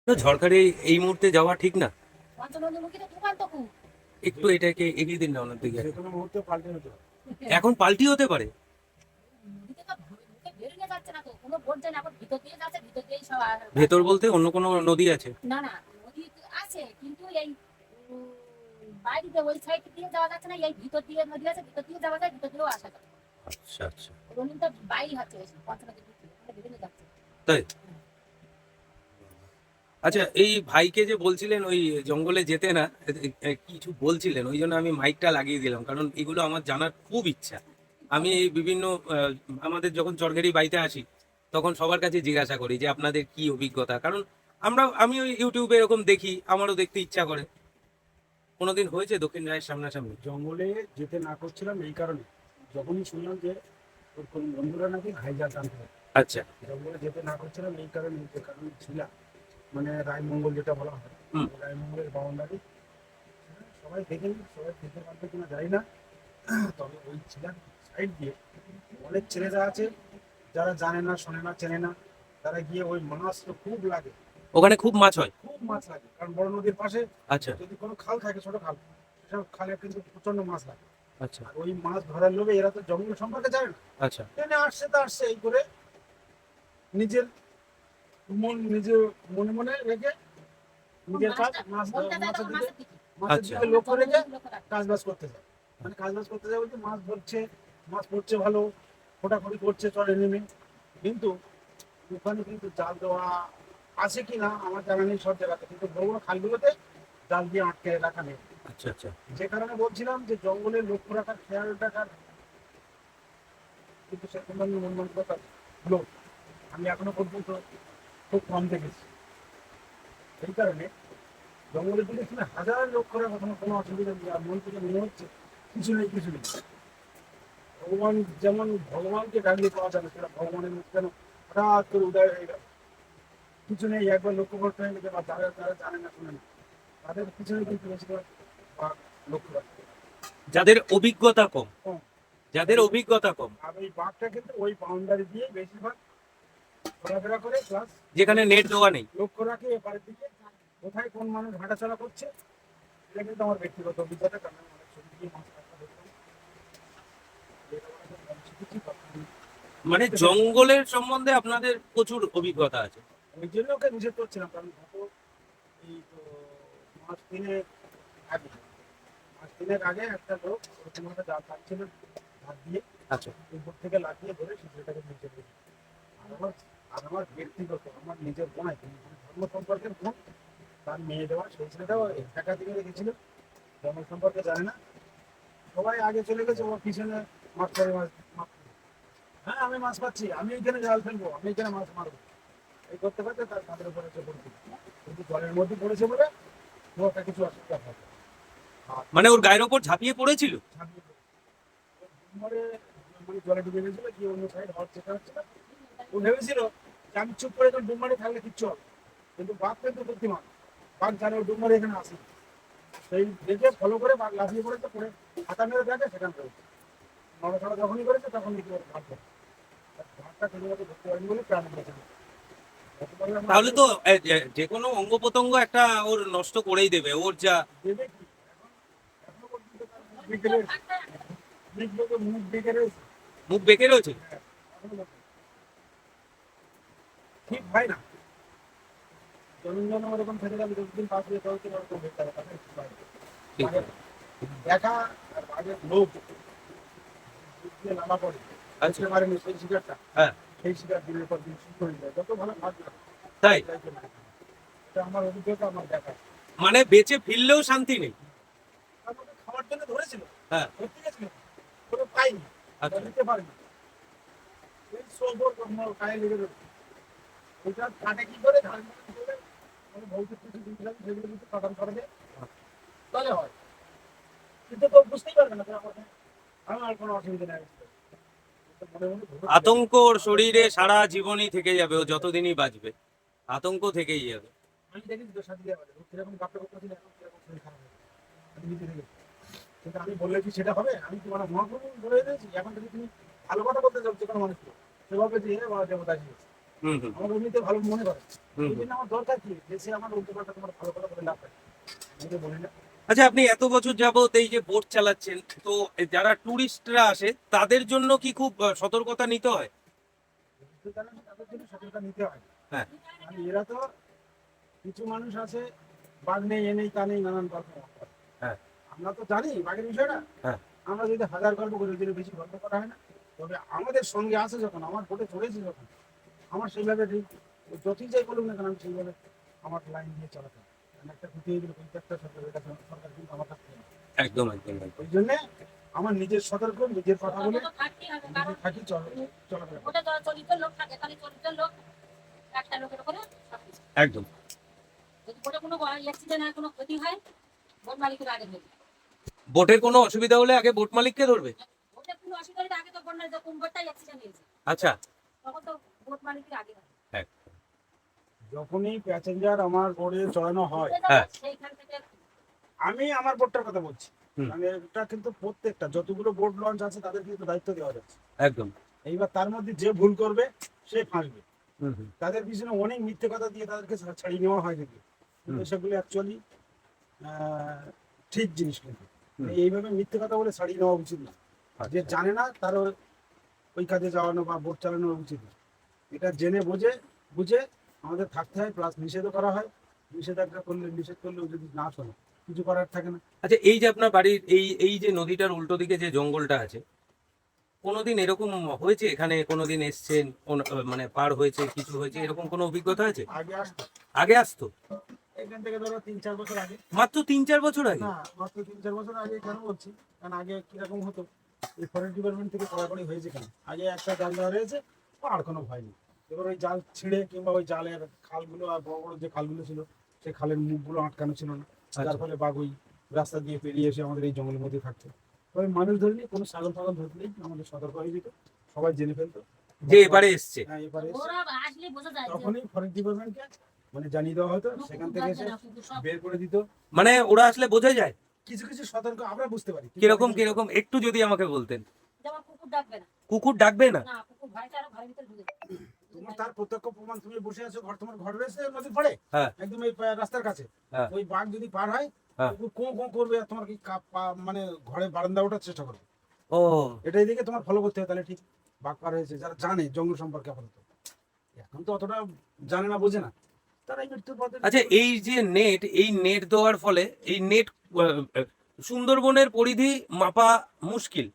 না, ঝড়খালি এই মুহূর্তে যাওয়া ঠিক না। পঞ্চনন্দীমুখী তো তুফান তো খুব। একটু এটাকে এগিয়ে দিন না ওনার দিকে। যে কোনো মুহূর্তে পাল্টে হতে পারে। এখন পাল্টি হতে পারে। নদীতে তো মুখে বেরিয়ে যাচ্ছে না তো, কোনো বোট যায় না, এখন ভিতর দিয়ে যাচ্ছে, ভিতর দিয়েই সব ভেতর বলতে অন্য কোনো নদী আছে? না না, নদী আছে কিন্তু এই বাইরে দিয়ে ওই সাইড দিয়ে যাওয়া যাচ্ছে না, এই ভিতর দিয়ে নদী আছে, ভিতর দিয়ে যাওয়া যায়, ভিতর দিয়েও আসা যায়। আচ্ছা আচ্ছা, রঙিন তো বাইরে হচ্ছে বেশি, পঞ্চনদী বেরিয়ে যাচ্ছে। তাই। আচ্ছা, এই ভাইকে যে বলছিলেন ওই জঙ্গলে যেতে না, কিছু বলছিলেন, ওই জন্য আমি মাইকটা লাগিয়ে দিলাম, কারণ এগুলো আমার জানার খুব ইচ্ছা। আমি এই বিভিন্ন আমাদের যখন চরঘারি বাড়িতে আসি তখন সবার কাছে জিজ্ঞাসা করি যে আপনাদের কি অভিজ্ঞতা, কারণ আমি ওই ইউটিউবে এরকম দেখি, আমারও দেখতে ইচ্ছা করে। কোনোদিন হয়েছে দক্ষিণ রায়ের সামনাসামনি? জঙ্গলে যেতে না করছিলাম এই কারণে, যখনই শুনলাম যে ওর কোন বন্ধুরা নাকি হাইজাক আনতে হবে, আচ্ছা। জঙ্গলে যেতে না করছিলাম এই কারণে, যে কারণে ছিলাম মানে রায়মঙ্গল যেটা বলা হয়, হুম। রায়মঙ্গলের বাউন্ডারি সবাই দেখেনি, সবাই দেখতে পারবে কিনা জানি না, তবে ওই ছিলাম সাইড দিয়ে অনেক ছেলেরা আছে যারা জানে না, শোনে না, চেনে না, তারা গিয়ে ওই মাছ তো খুব লাগে, ওখানে খুব মাছ হয়? খুব মাছ লাগে, কারণ বড় নদীর পাশে আচ্ছা যদি কোনো খাল থাকে, ছোট খাল, সেসব খালে কিন্তু প্রচন্ড মাছ লাগে। আচ্ছা আর ওই মাছ ধরার লোভে এরা তো জঙ্গল সম্পর্কে জানে না, আচ্ছা ট্রেনে আসছে তো আসছে এই করে নিজের নিজে মনে মনে রেখে নিজের কাজ মাছ বলতে যায় তখন মাছের দিকে মাছের দিকে। আচ্ছা। লক্ষ্য রেখে লক্ষ্য রাখতে। কাজবাজ করতে যায়, মানে কাজবাজ করতে যায় বলতে মাছ ধরছে, মাছ পড়ছে ভালো, ফোটাফুটি করছে চলে নেমে, কিন্তু ওখানে কিন্তু জাল দেওয়া আছে কিনা আমার জানা নেই সব জায়গাতে, কিন্তু বড় বড় খালগুলোতে জাল দিয়ে আটকে রাখা নেই। আচ্ছা আচ্ছা যে কারণে বলছিলাম যে জঙ্গলে লক্ষ্য রাখার, খেয়াল রাখার কিন্তু সেরকম আমি মন মানসিকতার লোক আমি এখনো পর্যন্ত খুব কম দেখেছি। এই কারণে জঙ্গলের দিকে শুনে হাজার লোক করে কখনো কোনো অসুবিধা নেই, আর মন থেকে মনে হচ্ছে কিছু নেই কিছু নেই। ভগবান যেমন ভগবানকে ডাকলে পাওয়া যাবে, সেটা ভগবানের মুখ যেন হঠাৎ করে উদয় হয়ে গেল, কিছু নেই, একবার লক্ষ্য করতে হয়ে গেছে, বা যারা যারা জানে না শুনে না তাদের পিছনে কিন্তু বেশিরভাগ বাঘ লক্ষ্য রাখতে যাদের অভিজ্ঞতা কম, কম। যাদের অভিজ্ঞতা কম, আর ওই বাঘটা কিন্তু ওই বাউন্ডারি দিয়ে বেশিরভাগ ঘোরাফেরা করে, প্লাস যেখানে নেট দেওয়া নেই। লক্ষ্য রাখে এপারের দিকে কোথায় কোন মানুষ হাঁটাচলা করছে। এটা কিন্তু আমার ব্যক্তিগত অভিজ্ঞতা, কারণ আমি অনেক ছবি দিয়ে মাছ ধরতে দেখলাম। শিখেছি, মানে জঙ্গলের সম্বন্ধে আপনাদের প্রচুর অভিজ্ঞতা আছে। ওই জন্য ওকে নিষেধ করছিলাম, কারণ গত এই তো মাস তিনেক আগে, একটা লোক ওরকম একটা জাল টানছিল হাত দিয়ে, আচ্ছা উপর থেকে লাগিয়ে ধরে শিশুটাকে নিচে দিয়েছে। আর আমার ব্যক্তিগত আমার নিজের বোনাই, ধর্ম সম্পর্কের বোন, তার মেয়ে দেওয়া, সেই ছেলেটাও একা থেকে রেখেছিল, ধর্ম সম্পর্কে জানে না, সবাই আগে চলে গেছে, ওর পিছনে মাছ পরে মাছ, হ্যাঁ আমি মাছ পাচ্ছি, আমি এখানে জাল ফেলবো, আমি এখানে মাছ মারবো, এই করতে করতে তার তাদের উপরে এসে পড়েছিল, কিন্তু জলের মধ্যে পড়েছে বলে ও একটা কিছু অসুবিধা হয়। আর মানে ওর গায়ের ওপর ঝাঁপিয়ে পড়েছিল? ঝাঁপিয়ে পড়ে ডুবমারে, মানে জলে ডুবে গেছিল, কি অন্য সাইড হওয়ার চেষ্টা হচ্ছিল, ও ভেবেছিল যে আমি চুপ করে যখন ডুবমারে থাকলে কিচ্ছু হবে, কিন্তু বাঘ কিন্তু বুদ্ধিমান, বাঘ জানে ও ডুবমারে এখানে আসে, সেই দেখে ফলো করে বাঘ লাফিয়ে পড়েছে, পড়ে হাতা মেরে দেখে সেখানে রয়েছে, নড়াচড়া যখনই করেছে তখন দেখি ওর ভাগ ধরে, ভাগটা কোনো মতো ধরতে পারেনি বলে প্রাণ বেঁচে গেছে। তাহলে তো যে কোনো অঙ্গ প্রত্যঙ্গ একটা ওর নষ্ট করেই দেবে, ওর যা। দেবে কি এখন, এখনো পর্যন্ত তার মুখ বেঁকে রয়েছে, মুখ বেঁকে রয়েছে, মুখ বেঁকে রয়েছে। এখনো পর্যন্ত। ঠিক হয় না, জনজন ওরকম থেকে যাবে, যতদিন পাশ দিয়ে ততদিন ওরকম বেঁকে যাবে, তাহলে ঠিক হয় না। ঠিক বাঘের দেখা আর বাঘের লোভ দিয়ে নামা পড়ে, আচ্ছা। বুঝতে পারেনি সেই শিকারটা, হ্যাঁ সেই শিকার দিনের পর দিন শুরু হয়ে যায়, যত ভালো ভাগ লাগে তাই। এটা আমার অভিজ্ঞতা, আমার দেখা। মানে বেঁচে ফিরলেও শান্তি নেই। আমাকে খাওয়ার জন্য ধরেছিল, হ্যাঁ ধরতে গেছিল, কোনো পাইনি, আচ্ছা দিতে পারিনি, এই সবর আমার গায়ে লেগে রয়েছে, ওইটা কাটে কি করে, ধান কি করে, মানে ভৌতিক কিছু জিনিস আছে সেগুলো কিন্তু কাটান করে দেয়, তাহলে হয়, কিন্তু তো বুঝতেই পারবে না যে আমার কোনো অসুবিধা নেই, মনে মনে ধরে আতঙ্ক ওর শরীরে সারা জীবনই থেকে যাবে, ও যতদিনই বাঁচবে আতঙ্ক থেকেই যাবে। আমি দেখেছি তো সাথে দেওয়া কিরকম গাপটা করতেছিল, এখন কিরকম শরীর খারাপ হয়ে গেছে। আমি নিজে দেখেছি, কিন্তু আমি বললে কি সেটা হবে, আমি তোমার মহাপ্রভু ধরে দিয়েছি, এখন যদি তুমি ভালো কথা বলতে চাও যে কোনো মানুষকে, সেভাবে যে বা দেবতা এসেছে, হুম হুম আমার এমনিতে ভালো মনে করে। হুম এই হুম। জন্য আমার দরকার কি যে সে আমার উল্টো পাল্টা তোমার ভালো কথা বলে লাভ নেই। আমি তো বলি না। আচ্ছা, আপনি এত বছর যাবত এই যে বোট চালাচ্ছেন, তো যারা টুরিস্টরা আসে তাদের জন্য কি খুব সতর্কতা নিতে হয়? বুঝতে পারলেন? তাদের জন্য সতর্কতা নিতে হয়। হ্যাঁ মানে এরা তো কিছু মানুষ আছে বাঘ নেই এ নেই তা নেই নানান গল্প করে। হ্যাঁ আমরা তো জানি বাঘের বিষয়টা। হ্যাঁ আমরা যদি হাজার গল্প করি ওই জন্য বেশি গল্প করা হয় না। তবে আমাদের সঙ্গে আছে যখন আমার বোটে চড়েছি যখন আমার সেইভাবে ঠিক যতই যাই বলুক না কেন আমি সেইভাবে আমার লাইন দিয়ে চালাতে হয়। কারণ একটা ক্ষতি হয়ে গেলে প্রত্যেকটা সরকারের কাছে সরকার কিন্তু আমার কাছে নেই। একদম একদম একদম। ওই জন্যে আমার নিজের সতর্ক নিজের কথা বলে সতর্ক তো থাকতেই হবে, নিজে কারণ থাকি চলাফেরা করি। ওটা তো 40 জন লোক থাকে, তাহলে 40 জন লোক একটা লোকের উপরে সবকিছু। একদম। যদি বোটে কোনো অ্যাক্সিডেন্ট হয়, কোনো ক্ষতি হয়, বোট মালিকের আগে ধরবে। বোটের কোনো অসুবিধা হলে আগে বোট মালিককে ধরবে? বোটে কোনো অসুবিধা হলে আগে তো বন্যা যে কোন বোটটাই অ্যাক্সিডেন্ট হয়েছে আচ্ছা। তখন তো বোট মালিকের আগে ধরবে। হ্যাঁ যখনই প্যাসেঞ্জার আমার বোর্ডে চড়ানো হয় উঠে যাবো, হ্যাঁ। সেইখান থেকে আমি আমার বোর্ডটার কথা বলছি। হুম। মানে এটা কিন্তু প্রত্যেকটা যতগুলো বোর্ড লঞ্চ আছে তাদের কিন্তু দায়িত্ব দেওয়া যাচ্ছে। একদম। এইবার তার মধ্যে যে ভুল করবে সে ফাঁসবে। হুম হুম তাদের পিছনে অনেক মিথ্যে কথা দিয়ে তাদেরকে ছাড়িয়ে নেওয়া হয় কিন্তু হুম। সেগুলো অ্যাকচুয়ালি ঠিক জিনিস কিন্তু হুম। এইভাবে মিথ্যে কথা বলে ছাড়িয়ে নেওয়া উচিত না। যে আচ্ছা। জানে না তার ওই কাজে যাওয়ানো বা বোট চালানো উচিত না। এটা জেনে বুঝে আমাদের থাকতে হয়, প্লাস নিষেধও করা হয়। নিষেধ করলেও যদি না শোনে কিছু করার থাকে না। আচ্ছা, এই যে আপনার বাড়ির এই এই যে নদীটার উল্টো দিকে যে জঙ্গলটা আছে, কোনোদিন এরকম হয়েছে এখানে কোনোদিন এসছেন মানে পার হয়েছে কিছু হয়েছে এরকম কোনো অভিজ্ঞতা আছে? আগে আসতো আগে আসতো? এখান থেকে ধরো 3-4 বছর আগে। মাত্র 3-4 বছর আগে? না, মাত্র 3-4 বছর আগে কেন বলছি, কারণ আগে কিরকম হতো এই ফরেস্ট ডিপার্টমেন্ট থেকে কড়াকড়ি হয়েছে কেন, আগে একটা জাল দেওয়া রয়েছে আর কোনো ভয় নেই। এবার ওই জাল ছিঁড়ে কিংবা ওই জালের খালগুলো আর বড় বড় যে খালগুলো ছিল সেই খালের মুখগুলো আটকানো ছিল না, যার আচ্ছা। ফলে বাঘ ওই রাস্তা দিয়ে পেরিয়ে এসে আমাদের এই জঙ্গলের মধ্যে থাকতো। তবে মানুষ ধরিনি, কোনো ছাগল ফাগল ধরলেই আমাদের সতর্ক হয়ে যেত, সবাই জেনে ফেলতো যে এবারে এসছে? হ্যাঁ এবারে এসে ওরা আসলে বোঝা যায় যে তখনই ফরেস্ট ডিপার্টমেন্টকে মানে জানিয়ে দেওয়া হতো, সেখান থেকে এসে কুকুর সব বের করে দিত। মানে ওরা আসলে বোঝা যায়? কিছু কিছু সতর্ক আমরা বুঝতে পারি। কিরকম কিরকম একটু যদি আমাকে বলতেন। যেমন কুকুর ডাকবে না, কুকুর ডাকবে না? না কুকুর ভয়টা আরো ঘরের ভিতরে ঢুকে যাবে। তোমার তার প্রত্যক্ষ প্রমাণ, তুমি বসে আছো তোমার ঘর রয়েছে নদীর পাড়ে, হ্যাঁ একদম এই রাস্তার কাছে, হ্যাঁ ওই বাঘ যদি পার হয় হ্যাঁ। কুকুর কোঁ কোঁ করবে আর তোমার কি মানে ঘরে বারান্দা ওঠার চেষ্টা করবে। ও এটা এদিকে তোমার ফলো করতে হবে, তাহলে ঠিক বাঘ পার হয়েছে। যারা জানে জঙ্গল সম্পর্কে আপাতত, এখন তো অতটা জানে না বোঝে না, তারা এই মৃত্যুর পথে। আচ্ছা, এই যে নেট, এই নেট দেওয়ার ফলে এই নেট সুন্দরবনের পরিধি মাপা মুশকিল।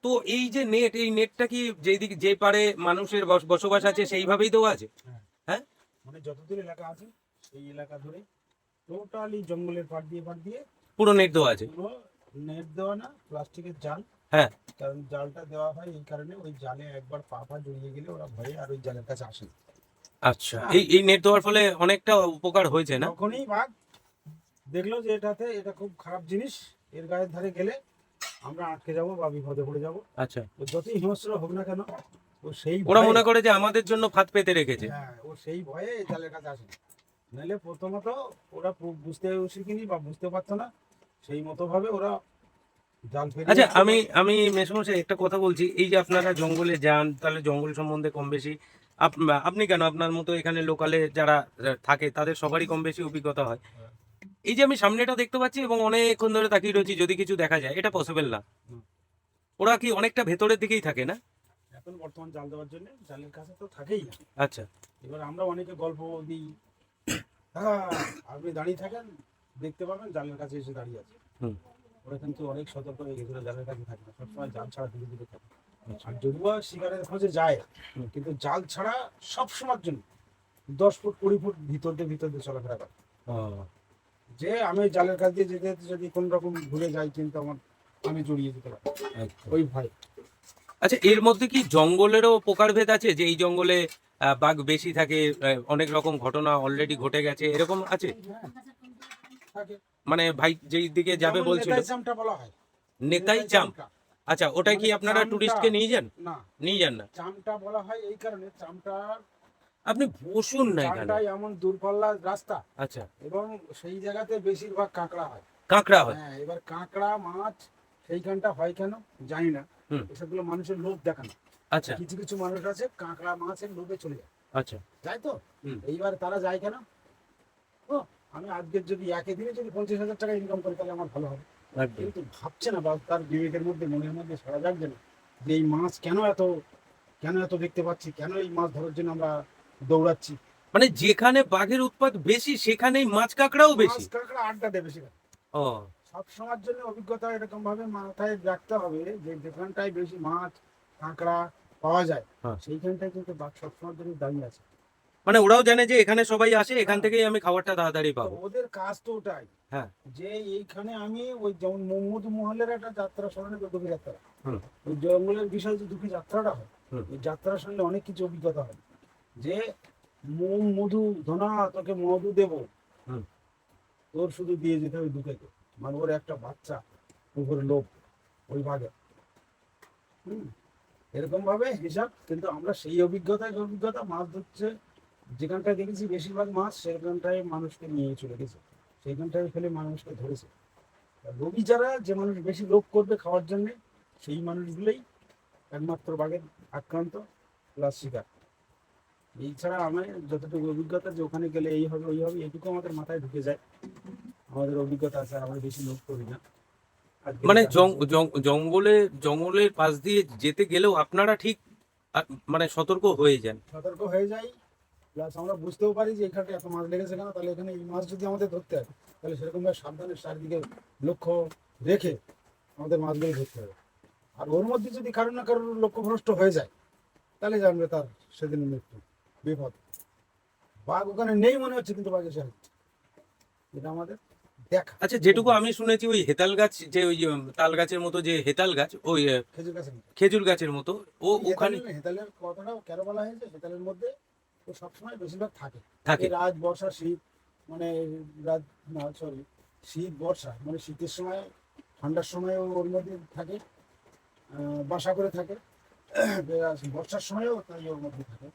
তো এই যে নেট, এই নেটটা কি যেদিকে যে পারে মানুষের বসবাস আছে সেইভাবেই দেওয়া আছে? হ্যাঁ, হ্যাঁ মানে যতদূর এলাকা আছে সেই এলাকা ধরে টোটালি জঙ্গলের পাড় দিয়ে পুরো নেট দেওয়া আছে? পুরো নেট দেওয়া না, প্লাস্টিকের জাল। হ্যাঁ। কারণ জালটা দেওয়া হয় এই কারণে, ওই জালে একবার পা জড়িয়ে গেলে ওরা ভয়ে আর ওই জালের কাছে আসে না। আচ্ছা, এই নেট দেওয়ার ফলে অনেকটা উপকার হয়েছে না? যখনই বাঘ দেখলো যে এটা খুব খারাপ জিনিস, এর গায়ের ধারে গেলে আমরা আটকে যাব বা বিপদে পড়ে যাব, আচ্ছা। ও যতই হিংস্র হোক না কেন ও সেই ওরা ভয়ে- মনে করে যে আমাদের জন্য ফাঁদ পেতে রেখেছে। হ্যাঁ, ও সেই ভয়ে এই জালের কাছে আসে না। নাহলে প্রথমত ওরা বুঝতে শিখিনি বা বুঝতে পারতো না, সেই মতো ভাবে ওরা জাল ফেলে। আচ্ছা, আমি মেসমশাই একটা কথা বলছি, এই যে আপনারা জঙ্গলে যান, তাহলে জঙ্গল সম্বন্ধে কম বেশি আপনি কেন, আপনার মতো এখানে লোকালে যারা থাকে তাদের সবারই কম বেশি অভিজ্ঞতা হয়। এই যে আমি সামনেটা দেখতে পাচ্ছি এবং অনেকক্ষণ ধরে তাকিয়ে রয়েছি, যদি কিছু দেখা যায় এটা পসিবল না। হুম। ওরা কি অনেকটা ভেতরের দিকেই থাকে না? এখন বর্তমান জাল দেওয়ার জন্য জালের কাছে তো থাকেই না। আচ্ছা। এবার আমরা অনেকে গল্প দিই, হ্যাঁ আপনি দাঁড়িয়ে থাকেন দেখতে পাবেন জালের কাছে এসে দাঁড়িয়ে আছে। হুম। ওরা কিন্তু অনেক সতর্ক হয়ে গেছিল, জালের কাছে থাকে না, সবসময় জাল ছাড়া দূরে থাকে। আর যদিও শিকারের খোঁজে যায়, হুম। কিন্তু জাল ছাড়া সব সময়ের জন্য 10 ফুট 20 ফুট ভিতর দিয়ে চলাফেরা করে। ও, যে আমি জালের কাছ দিয়ে যেতে যেতে যদি কোন রকম ভুলে যাই কিন্তু আমি জড়িয়ে যেতে পারি একদম। ওই ভয়। আচ্ছা, এর মধ্যে কি জঙ্গলেরও প্রকারভেদ আছে, যে এই জঙ্গলে বাঘ বেশি থাকে, অনেক রকম ঘটনা অলরেডি ঘটে গেছে, এরকম আছে? থাকে। মানে ভাই যেই দিকে যাবে যেমন বলছিল, নেতাই চামটা বলা হয়। নেতাই চাম। চামটা। আচ্ছা, ওটাই কি মানে আপনারা চামটা- টুরিস্টকে নিয়ে যান? না, নিয়ে যান না? চামটা বলা হয় এই কারণে, চামটা আপনি বসুন না এখানে। চামটা এমন দূরপাল্লার রাস্তা আচ্ছা। এবং সেই জায়গাতে বেশিরভাগ কাঁকড়া হয়। কাঁকড়া হয়? হ্যাঁ, এবার কাঁকড়া মাছ সেইখানটা হয় কেন জানি না, হুম। এসবগুলো মানুষের লোভ দেখানো। আচ্ছা কিছু কিছু মানুষ আছে কাঁকড়া মাছের লোভে চলে যায়, আচ্ছা। যায় তো। হুম। এইবার তারা যায় কেন? ও, আমি আজকের যদি একই দিনে যদি 50,000 টাকা ইনকাম করি তাহলে আমার ভালো হবে। একদম। কিন্তু ভাবছে না, বা তার বিবেকের মধ্যে, মনের মধ্যে সারা জাগছে না যে এই মাছ কেন এত দেখতে পাচ্ছি, কেন এই মাছ ধরার জন্য আমরা দৌড়াচ্ছি। মানে যেখানে বাঘের উৎপাত বেশি সেখানেই মাছ কাঁকড়াও মাছ বেশি। কাঁকড়া আড্ডা দেবে সেখানে। ও। সব সময়ের জন্য অভিজ্ঞতা এরকম ভাবে মাথায় রাখতে হবে যে যেখানটায় বেশি মাছ কাঁকড়া পাওয়া যায় হ্যাঁ। সেইখানটায় কিন্তু বাঘ সবসময়ের জন্য দাঁড়িয়ে আছে। মানে ওরাও জানে যে এখানে সবাই আসে, এখান হ্যাঁ। থেকেই আমি খাবারটা তাড়াতাড়ি তো পাবো। ওদের কাজ তো ওটাই, হ্যাঁ। যে এইখানে আমি ওই যেমন মোহাম্মদ মহলের একটা যাত্রা শোনে, দুঃখী যাত্রা, হুম। ওই জঙ্গলের বিষয়ে যে দুঃখী যাত্রাটা হয়, হুম। ওই যাত্রা শুনলে অনেক কিছু অভিজ্ঞতা হয়। যে মোম মধু ধনা তোকে মধু দেব, হুম। তোর শুধু দিয়ে যেতে হবে দুঃখেকে, মানে ওর একটা বাচ্চা উপরে লোভ ওই বাঘে। এরকম ভাবে হিসাব, কিন্তু আমরা সেই অভিজ্ঞতা মাছ ধরছে যেখানটায় দেখেছি বেশিরভাগ মাছ সেখানটায় মানুষকে নিয়ে চলে গেছে, সেইখানটায় ফেলে মানুষকে ধরেছে। আর রবি যারা, যে মানুষ বেশি লোভ করবে খাওয়ার জন্য, সেই মানুষগুলোই একমাত্র বাঘের আক্রান্ত প্লাস শিকার। এছাড়া আমার যতটুকু অভিজ্ঞতা যে ওখানে গেলে এই হবে ওই হবে, এটুকু আমাদের মাথায় ঢুকে যায়, আমাদের অভিজ্ঞতা আছে, আমরা বেশি লোভ করি না। আর মানে জঙ্গলের পাশ দিয়ে যেতে গেলেও আপনারা ঠিক মানে সতর্ক হয়ে যান। সতর্ক হয়ে যাই, প্লাস আমরা বুঝতেও পারি যে এখানে এত মাছ লেগেছে কেন, তাহলে এখানে এই মাছ যদি আমাদের ধরতে হয় তাহলে সেরকমভাবে সাবধানে চারিদিকে লক্ষ্য রেখে আমাদের মাছগুলো ধরতে হবে। আর ওর মধ্যে যদি কারোর না কারোর লক্ষ্যভ্রষ্ট হয়ে যায় তাহলে জানবে তার সেদিন মৃত্যু, বিপদ। বাঘ ওখানে নেই মনে হচ্ছে, কিন্তু বাঘ এসে হাজির। এটা আমাদের দেখা। আচ্ছা, যেটুকু আমি শুনেছি ওই হেতাল গাছ, যে ওই তাল গাছের মতো যে হেতাল গাছ, ওই খেজুর গাছের মধ্যে খেজুর গাছের মতো, ওখানে হেতালের কথাটা কেন বলা হয়েছে, হেতালের মধ্যে ও সবসময় বেশিরভাগ থাকে। থাকে। এই রাত বর্ষা শীত, মানে রাত না সরি শীত বর্ষা, মানে শীতের সময় ঠান্ডার সময় ওর মধ্যে থাকে, বাসা করে থাকে। বর্ষার সময়ও তাই ওর মধ্যে থাকে,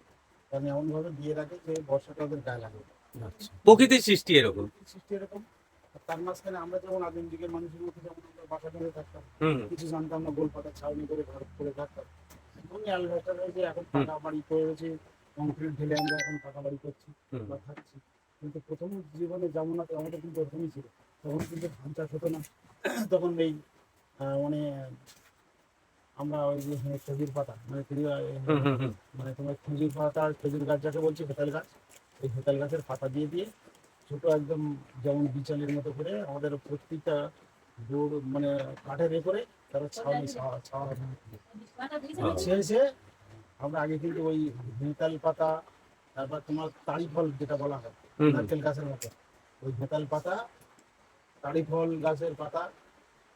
কারণ এমনভাবে দিয়ে রাখে যে বর্ষাটা ওদের গায়ে লাগে। আচ্ছা। প্রকৃতির সৃষ্টি এরকম। সৃষ্টি এরকম। আর তার মাঝখানে আমরা যেমন আদিম যুগের মানুষের মধ্যে যেমন আমরা বাসা করে থাকতাম, হুম। কিছু জানতাম না, গোল পাতা ছাউনি করে ঘর করে থাকতাম। এখন অ্যালবেস্টার হয়েছে, এখন হুম। পাকা বাড়ি করেছে, কংক্রিট ঢেলে আমরা এখন পাকা বাড়ি করছি হুম। বা থাকছি। কিন্তু প্রথম জীবনে যেমন আছে আমাদের কিন্তু ওরকমই ছিল। তখন কিন্তু ধান চাষ হতো না, তখন এই মানে আমরা ওই যে খেজুর পাতা, মানে হুম। হুম। হুম। মানে তোমার খেজুর পাতা, খেজুর গাছ যাকে বলছি হেতাল গাছ, এই হেতাল গাছের পাতা দিয়ে ছোট একদম যেমন বিচালের মতো করে আমাদের প্রত্যেকটা দৌড় মানে কাঠের এ করে তারা ছাওয়া ছেড়েছে। আমরা আগে কিন্তু ওই হেতাল পাতা, তারপর তোমার তাড়ি ফল যেটা বলা হয় হুম। নারকেল গাছের মতো, ওই হেতাল পাতা, তাড়ি ফল গাছের পাতা,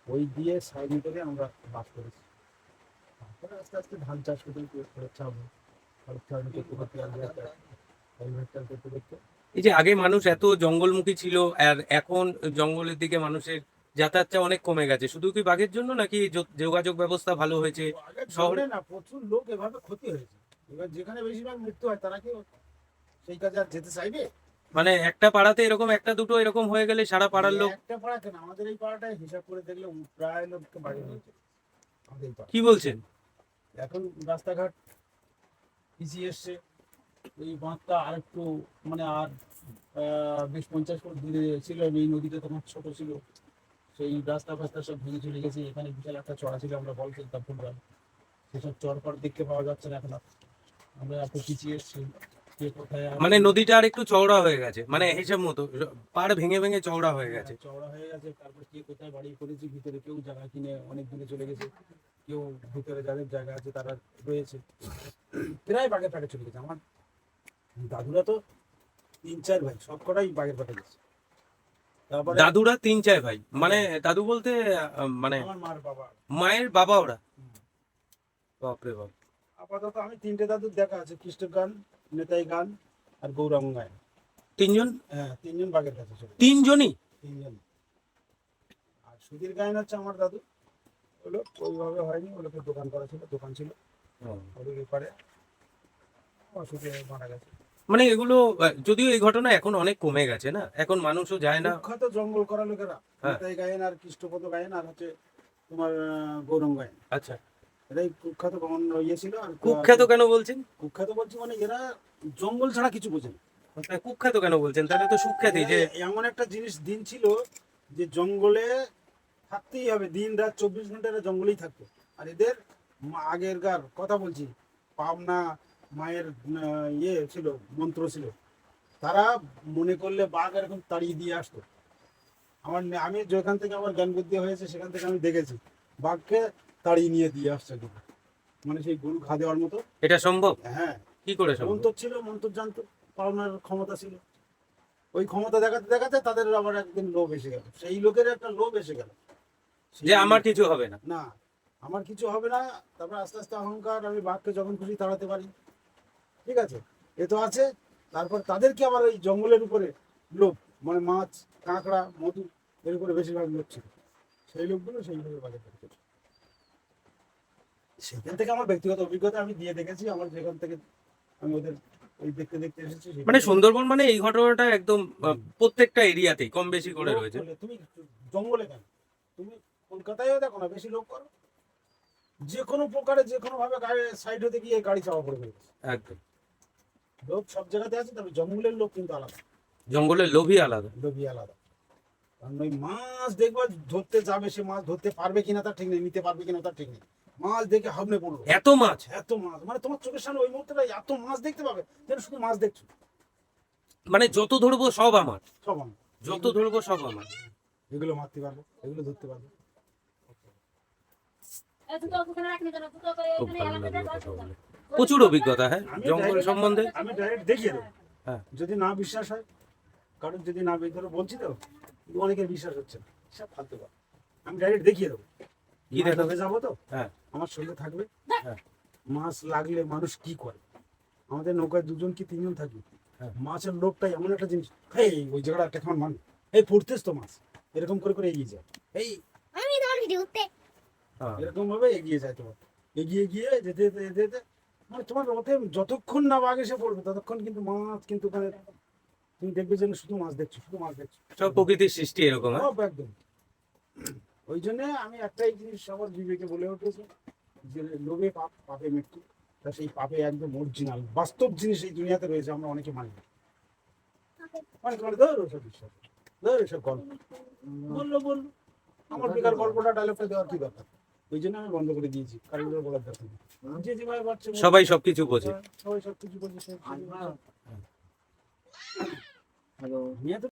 ওই দিয়ে সাইডে করে আমরা বাস করেছি। তারপরে আস্তে আস্তে ধান চাষ করতে করতে এই যে আগে মানুষ এত জঙ্গলমুখী ছিল, আর এখন জঙ্গলের দিকে মানুষের যাতায়াতটা অনেক কমে গেছে, শুধু কি বাঘের জন্য নাকি যোগাযোগ ব্যবস্থা ভালো হয়েছে আগের শহরে? জন্যে না, প্রচুর লোক এভাবে ক্ষতি হয়েছে। এবার যেখানে বেশিরভাগ মৃত্যু হয় তারা কি সেই কাজে আর যেতে চাইবে? মানে একটা পাড়াতে এরকম একটা দুটো এরকম হয়ে গেলে সারা পাড়ার লোক। একটা পাড়া কেন, আমাদের এই পাড়াটায় হিসাব করে দেখলে প্রায় লোককে বাড়ি হয়েছে আমাদের এই পাড়া। কি বলছেন? এখন রাস্তাঘাট পিছিয়ে এসছে, এই বাঁধটা আর একটু মানে আর 20-50 ফুট দূরে ছিল, এই নদীটা তখন ছোট ছিল, সেই রাস্তা ফাস্তা সব ভেঙে চলে গেছে। এখানে বিশাল একটা চড়া ছিল, আমরা বল খেলতাম ফুটবল, সেসব চড় দেখতে পাওয়া যাচ্ছে না এখন আর। আমরা এত পিছিয়ে এসছি, কে কোথায় আছে। মানে নদীটা আর একটু চওড়া হয়ে গেছে, মানে হিসাব মতো পাড় ভেঙে ভেঙে চওড়া হয়ে গেছে। চওড়া হয়ে গেছে, তারপর কে কোথায় বাড়ি করেছে, ভিতরে কেউ জায়গা কিনে অনেক দূরে চলে গেছে, কেউ ভিতরে যাদের জায়গা আছে তারা রয়েছে, প্রায় বাগের পাটে চলে গেছে। আমার দাদুরা তো 3-4 ভাই, সব কটাই বাগের পাটে গেছে। তারপরে দাদুরা 3-4 ভাই, মানে দাদু বলতে মানে আমার মার বাবা। মায়ের বাবা ওরা? বাপরে বাপ। আপাতত আমি 3টে দাদুর দেখা আছে, কৃষ্ণ গান, নেতাই গান আর গৌরাঙ্গ গায়ন। 3জন? হ্যাঁ, 3জন বাগের কাছে চলে গেছে। 3জনই? 3জন। আর সুধীর গায়ন হচ্ছে আমার দাদু, ওগুলো ওইভাবে হয়নি, ওগুলোকে দোকান ছিল ওদের ব্যাপারে, অসুখে মারা গেছে। মানে এগুলো যদিও এই ঘটনা এখন অনেক কমে গেছে না, এখন মানুষও যায় না। কুখ্যাত জঙ্গল করা লোকেরা হ্যাঁ। নেতাই গায়েন আর কৃষ্ণপদ গায়েন আর হচ্ছে তোমার গৌরঙ্গ গায়েন, আচ্ছা। এটাই কুখ্যাত ইয়ে ছিল। আর কুখ্যাত কেন বলছেন? কুখ্যাত বলছি মানে এরা জঙ্গল ছাড়া কিছু বোঝে না। তাই কুখ্যাত কেন বলছেন? তাহলে তো সুখ্যাতি যে এমন একটা জিনিস দিন ছিল যে জঙ্গলে থাকতেই হবে, দিন রাত 24 ঘন্টা এরা জঙ্গলেই থাকতো। আর এদের আগেরকার কথা বলছি, পাবনা মায়ের ইয়ে ছিল, মন্ত্র ছিল, তারা মনে করলে বাঘ এরকম তাড়িয়ে দিয়ে আসতো। আমি যেখান থেকে আমার জ্ঞান বুদ্ধি হয়েছে সেখান থেকে আমি দেখেছি বাঘকে তাড়িয়ে নিয়ে দিয়ে আসছে কিন্তু, মানে সেই গরু খা দেওয়ার মতো। এটা সম্ভব? হ্যাঁ, কি করে সম্ভব? মন্তর ছিল, মন্তর জানতো, পাওনার ক্ষমতা ছিল। ওই ক্ষমতা দেখাতে দেখাতে তাদের আবার একদিন লোভ এসে গেল, সেই লোকের একটা লোভ এসে গেল যে আমার কিছু হবে না। না, আমার কিছু হবে না। তারপর আস্তে আস্তে অহংকার, আমি বাঘকে যখন খুশি তাড়াতে পারি, ঠিক আছে, এ তো আছে। তারপর তাদেরকে আবার ওই জঙ্গলের উপরে লোভ, মানে মাছ, কাঁকড়া, মধু, এর উপরে বেশিরভাগ লোভ ছিল। সেই লোকগুলো সেইভাবে বাজার করতে। সেখান থেকে আমার ব্যক্তিগত অভিজ্ঞতা আমি দিয়ে দেখেছি, আমার যেখান থেকে আমি ওদের ওই দেখতে দেখতে এসেছি। সেখান মানে থেকে- সুন্দরবন মানে এই ঘটনাটা একদম প্রত্যেকটা এরিয়াতেই কম বেশি করে লোভ রয়েছে। করলে তুমি জঙ্গলে কেন, তুমি কলকাতায়ও দেখো না, বেশি লোক করো, যে কোনো প্রকারে যে কোনো ভাবে গাড়ি সাইড হতে গিয়ে গাড়ি চাওয়া পড়ে ফেলবে। একদম, লোক সব জায়গাতে আছে, তবে জঙ্গলের লোক কিন্তু আলাদা, জঙ্গলের লোভই আলাদা। লোভই আলাদা। কারণ ওই মাছ দেখবা ধরতে যাবে, সে মাছ ধরতে পারবে কিনা তার ঠিক নেই, নিতে পারবে কিনা তার ঠিক নেই, মাছ দেখে হাবনে পড়লো। এত মাছ! এত মাছ, মানে তোমার চোখের সামনে ওই মুহূর্তে এত মাছ দেখতে পাবে যেন শুধু মাছ দেখছো। মানে যত ধরবো সব আমার, সব আমার, যত ধরবো সব আমার। এগুলো মারতে পারবো, এগুলো ধরতে পারবো। এই দুটো ওখানে রাখনি কেন? দুটো করে খুব এখানে ভালো এলাকাতে লাগলো রাখো। কথা বলে। প্রচুর অভিজ্ঞতা, হ্যাঁ, আমি জঙ্গল direct- সম্বন্ধে। আমি ডাইরেক্ট দেখিয়ে দেবো। হ্যাঁ। যদি না বিশ্বাস হয়, কারণ যদি না ধরো বলছি তো, কিন্তু অনেকের বিশ্বাস হচ্ছে না, সব ফালতু কথা। আমি ডাইরেক্ট দেখিয়ে দেবো। কি দেখাবে? মাছ যাবো তো, হ্যাঁ। আমার সঙ্গে থাকবে, হ্যাঁ। মাছ লাগলে মানুষ কি করে, আমাদের নৌকায় 2 জন কি 3 জন থাকি, হ্যাঁ। মাছের লোভটাই এমন একটা জিনিস, এই ওই জায়গাটা একটা খান মান, এই পড়তেস তো মাছ, এরকম করে করে এগিয়ে যায়, এই আমি তোমার ভিডিও উঠতে হ্যাঁ। এরকম ভাবে এগিয়ে যায় তোমার, এগিয়ে গিয়ে যেতে যেতে যেতে যেতে মানে তোমার রথে যতক্ষণ না বাঘ এসে পড়বে ততক্ষণ কিন্তু মাছ কিন্তু ওখানে তুমি দেখবে যেন শুধু মাছ দেখছো, শুধু মাছ দেখছো। সব প্রকৃতির সৃষ্টি এরকম, হ্যাঁ? সব একদম। ওই জন্য আমি একটাই জিনিস সবার বিবেকে বলে উঠেছি যে লোভে পাপ, পাপে মৃত্যু। তা সেই পাপে একদম অরিজিনাল বাস্তব জিনিস এই দুনিয়াতে রয়েছে, আমরা অনেকে মানি না। অনেকে বলে ধর ওসব বিশ্বাস, ধর ওসব গল্প, বললো আমার বেকার গল্পটা ডায়লগটা দেওয়ার কি দরকার। ওই জন্য আমি বন্ধ করে দিয়েছি, কারোর বলার দরকার নেই। যে যেভাবে পারছে বলছে। সবাই সবকিছু বোঝে। সবাই সব কিছু বলছে, সব কিছু বলছে। হ্যালো। নিয়ে তো